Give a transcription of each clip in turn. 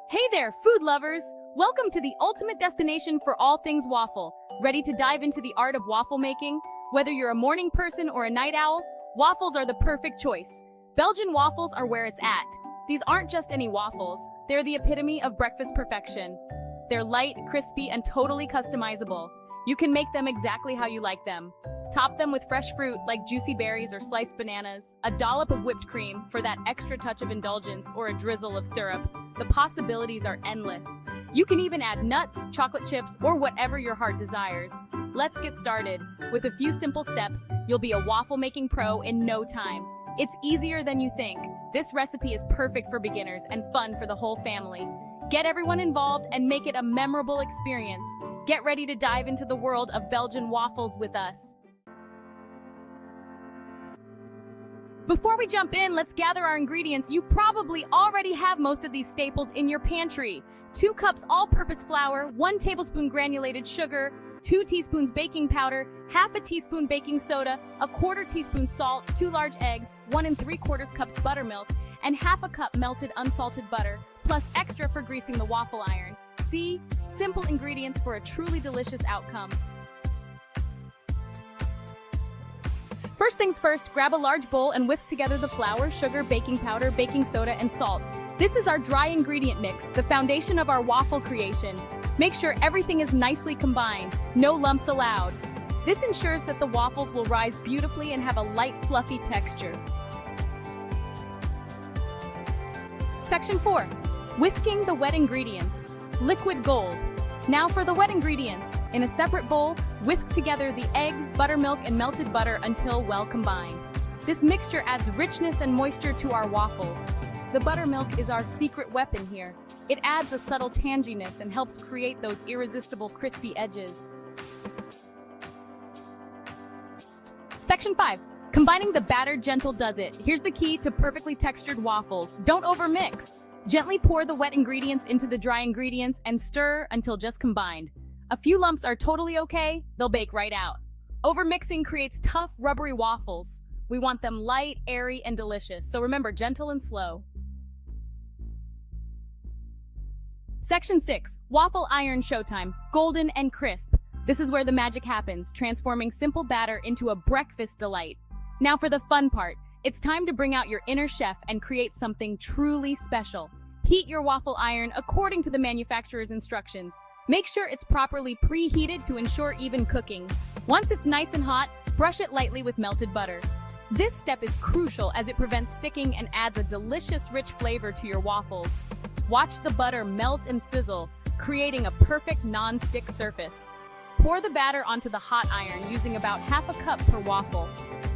Hey there, food lovers! Welcome to the ultimate destination for all things waffle. Ready to dive into the art of waffle making? Whether you're a morning person or a night owl, waffles are the perfect choice. Belgian waffles are where it's at. These aren't just any waffles, they're the epitome of breakfast perfection. They're light, crispy, and totally customizable. You can make them exactly how you like them. Top them with fresh fruit like juicy berries or sliced bananas, a dollop of whipped cream for that extra touch of indulgence, or a drizzle of syrup. The possibilities are endless. You can even add nuts, chocolate chips, or whatever your heart desires. Let's get started. With a few simple steps, you'll be a waffle-making pro in no time. It's easier than you think. This recipe is perfect for beginners and fun for the whole family. Get everyone involved and make it a memorable experience. Get ready to dive into the world of Belgian waffles with us. Before we jump in, let's gather our ingredients. You probably already have most of these staples in your pantry. 2 cups all-purpose flour, 1 tablespoon granulated sugar, 2 teaspoons baking powder, half a teaspoon baking soda, a 1/4 teaspoon salt, 2 large eggs, 1 3/4 cups buttermilk, and half a cup melted unsalted butter, plus extra for greasing the waffle iron. See? Simple ingredients for a truly delicious outcome. First things first, grab a large bowl and whisk together the flour, sugar, baking powder, baking soda, and salt. This is our dry ingredient mix, the foundation of our waffle creation. Make sure everything is nicely combined, no lumps allowed. This ensures that the waffles will rise beautifully and have a light, fluffy texture. Section 4. Whisking the wet ingredients. Liquid gold. Now for the wet ingredients. In a separate bowl, whisk together the eggs, buttermilk, and melted butter until well combined. This mixture adds richness and moisture to our waffles. The buttermilk is our secret weapon here. It adds a subtle tanginess and helps create those irresistible crispy edges. Section 5. Combining the batter gentle does it. Here's the key to perfectly textured waffles. Don't overmix. Gently pour the wet ingredients into the dry ingredients and stir until just combined. A few lumps are totally okay, they'll bake right out. Overmixing creates tough, rubbery waffles. We want them light, airy, and delicious, so remember, gentle and slow. Section 6. Waffle iron showtime. Golden and crisp. This is where the magic happens, transforming simple batter into a breakfast delight. Now for the fun part. It's time to bring out your inner chef and create something truly special. Heat your waffle iron according to the manufacturer's instructions. Make sure it's properly preheated to ensure even cooking. Once it's nice and hot, brush it lightly with melted butter. This step is crucial as it prevents sticking and adds a delicious, rich flavor to your waffles. Watch the butter melt and sizzle, creating a perfect non-stick surface. Pour the batter onto the hot iron using about half a cup per waffle.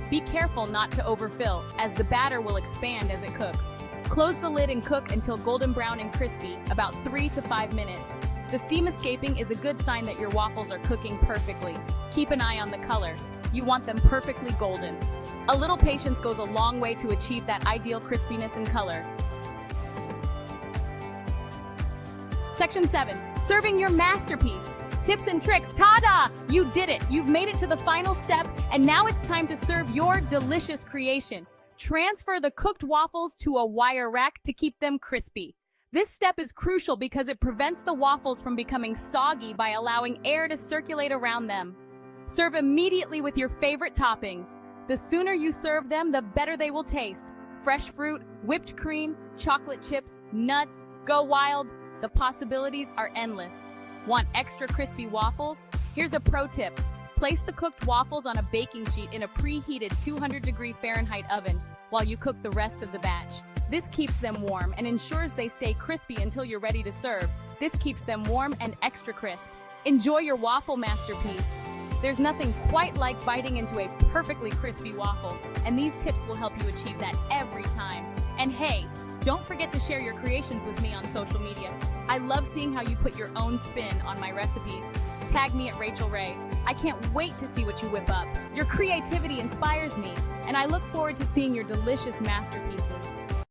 Be careful not to overfill, as the batter will expand as it cooks. Close the lid and cook until golden brown and crispy, about 3 to 5 minutes. The steam escaping is a good sign that your waffles are cooking perfectly. Keep an eye on the color. You want them perfectly golden. A little patience goes a long way to achieve that ideal crispiness and color. Section 7. Serving your masterpiece. Tips and tricks. Ta-da! You did it! You've made it to the final step, and now it's time to serve your delicious creation. Transfer the cooked waffles to a wire rack to keep them crispy. This step is crucial because it prevents the waffles from becoming soggy by allowing air to circulate around them. Serve immediately with your favorite toppings. The sooner you serve them, the better they will taste. Fresh fruit, whipped cream, chocolate chips, nuts, go wild. The possibilities are endless. Want extra crispy waffles? Here's a pro tip. Place the cooked waffles on a baking sheet in a preheated 200-degree Fahrenheit oven while you cook the rest of the batch. This keeps them warm and ensures they stay crispy until you're ready to serve. This keeps them warm and extra crisp. Enjoy your waffle masterpiece. There's nothing quite like biting into a perfectly crispy waffle, and these tips will help you achieve that every time. And hey, don't forget to share your creations with me on social media. I love seeing how you put your own spin on my recipes. Tag me at Rachel Ray. I can't wait to see what you whip up. Your creativity inspires me, and I look forward to seeing your delicious masterpieces.